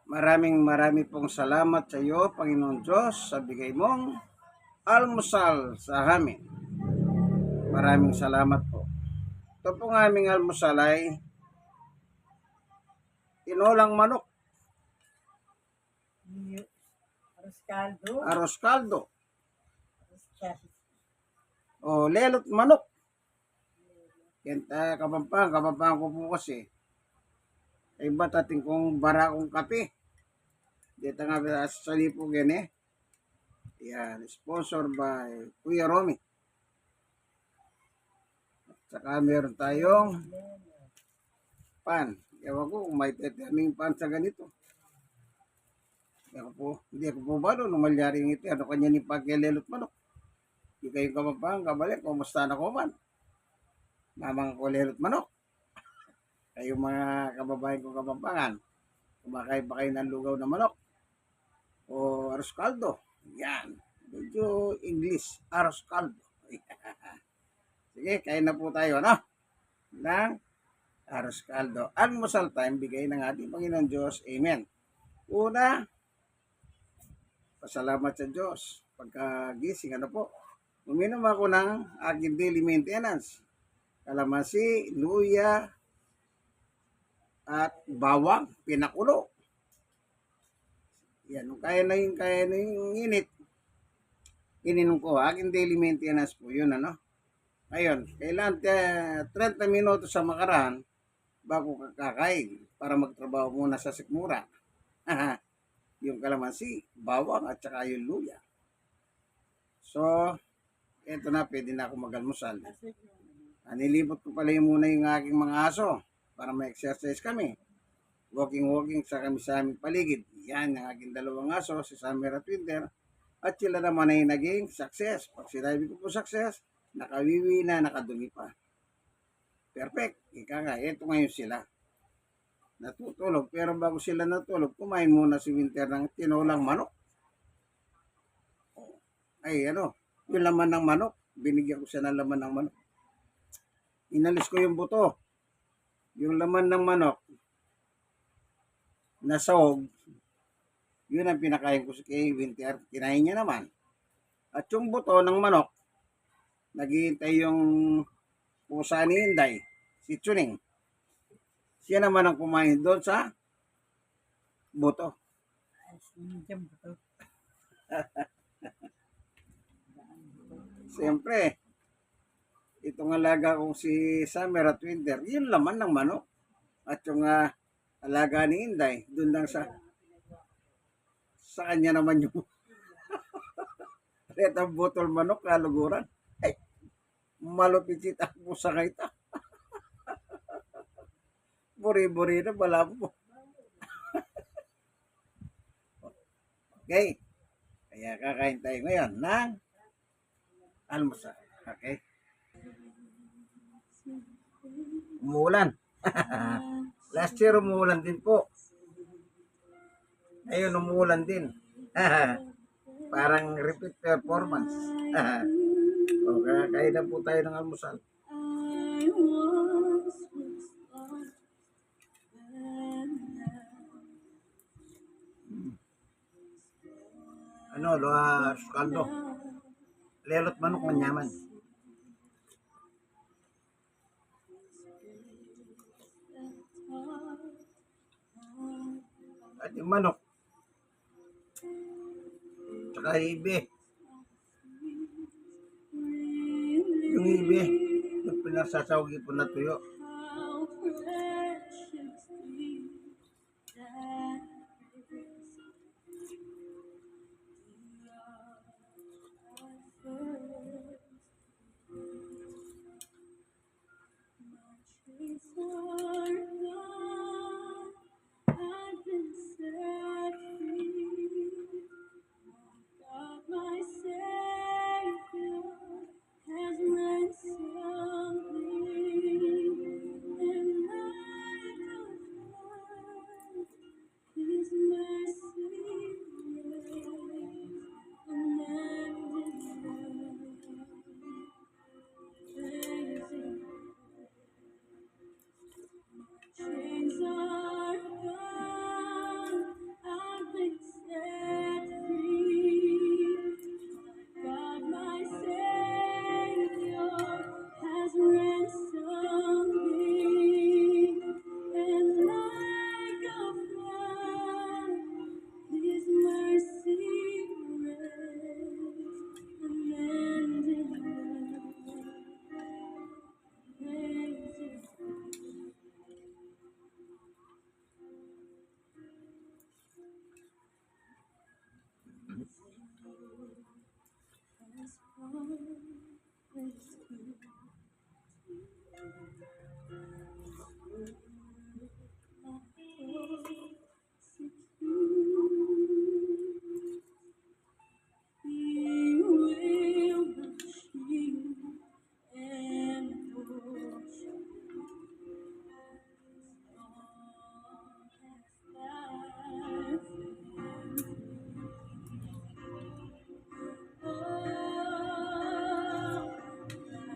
Maraming pong salamat sa iyo, Panginoon Diyos, sa bigay mong almusal sa amin. Maraming salamat po. Ito pong aming almusal ay tinolang manok, Arroz caldo. aros kaldo, Arroz caldo. o lelot manok. Kenta kapampang ko po kasi. Ay ba't ating kong bara kong kape. Dito nga sa lipo gani. Yan, sponsor by Kuya Romy. At saka meron tayong pan. Ewan ko kung may teteming pan sa ganito. Hindi ako po ba doon, umalyaring ito. Ano kanya ni pagkelelot manok? Hindi kayong kapampang, kabalik, kumusta na ko man? Mamang kulelot manok. Kayong mga kababayan ko kapampangan, kumakain pa kayo ng lugaw na manok o arroz caldo. Yan. Medyo English, arroz caldo. Sige, kain na po tayo, no? Ng arroz caldo. Almusal time, bigay ng ating Panginoon Diyos. Amen. Una, pasalamat sa Diyos. Pagkagising, ano po? Uminom ako ng aking daily maintenance. Kalamansi, luya, at bawang, pinakulo. Yan, kaya na yung init. Ininom ko, aking daily maintenance po yun, ano? Ngayon, kailangan 30 minutos sa makaraan bago kakain para magtrabaho muna sa sikmura. Yung kalamansi, bawang, at saka yung luya. So, eto na, pwede na ako mag-almusal. Nilibot ko pala muna yung aking mga aso para ma-exercise kami. Walking sa kami sa aming paligid. Yan ang aking dalawang aso, si Summer at Winter. At sila naman ay naging success. Pag sinabi ko po success, nakawiwi na, nakadumi pa. Perfect. Ika nga, eto ngayon sila. Natutulog. Pero bago sila natulog, kumain muna si Winter ng tinolang manok. Ay, yung laman ng manok. Binigyan ko siya ng laman ng manok. Inalis ko yung buto. Yung laman ng manok, nasahog, yun ang pinakain ko kay Winter. Kinain niya naman. At yung buto ng manok, naghihintay yung pusa ni Inday, si Chuning. Siya naman ang kumain doon sa buto. Siyempre, itong alaga kong si Summer at Winter, yun laman ng manok. At yung alaga ni Inday, doon lang sa kanya naman yung retang botol manok, kaluguran. Ay, malupit ako sa kaita. Buri-buri na pala mo. Okay. Kaya kakain tayo ngayon ng almusal. Okay. Umuulan. Last year umuulan din po. Ayun, umuulan din. Parang repeat performance. Okay, kain na po tayo ng almusal. Luas kaldo. Lelot manok manyaman. At yung manok, tsaka ibe. Yung ibe, yung pinasasawagi po na tuyo.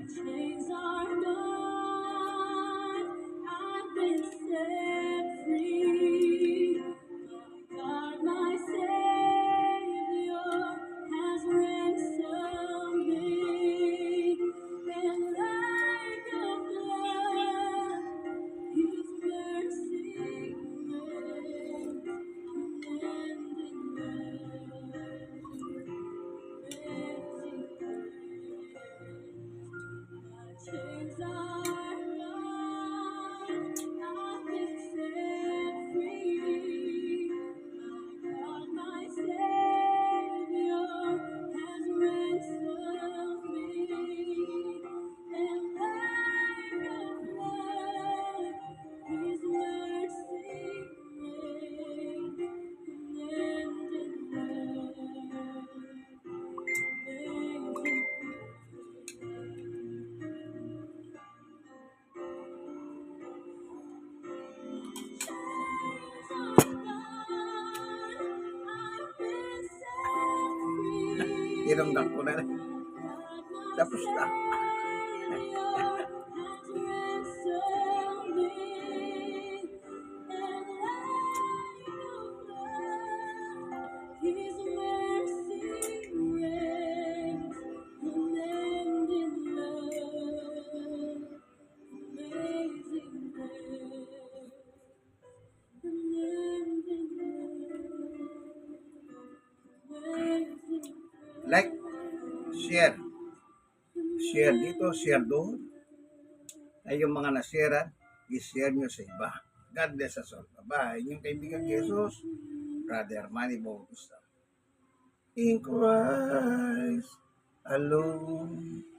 Chains are gone. I've been set free. God, my Savior, has ransomed me. And like a flood, His mercy reigns, unending chains are gone. I've been set free. My God, my Savior has ransomed me. And like a flood, His mercy reigns, unending Tinamdang ko na rin. Tapos na. His mercy reigns, unending love, amazing grace, unending love, amazing Like, share. Share dito, share doon. Ay yung mga nasira, i-share nyo sa iba. God bless us all. Bye-bye. Inyong kaibigan Jesus, Brother Manny Bautista. In Christ alone.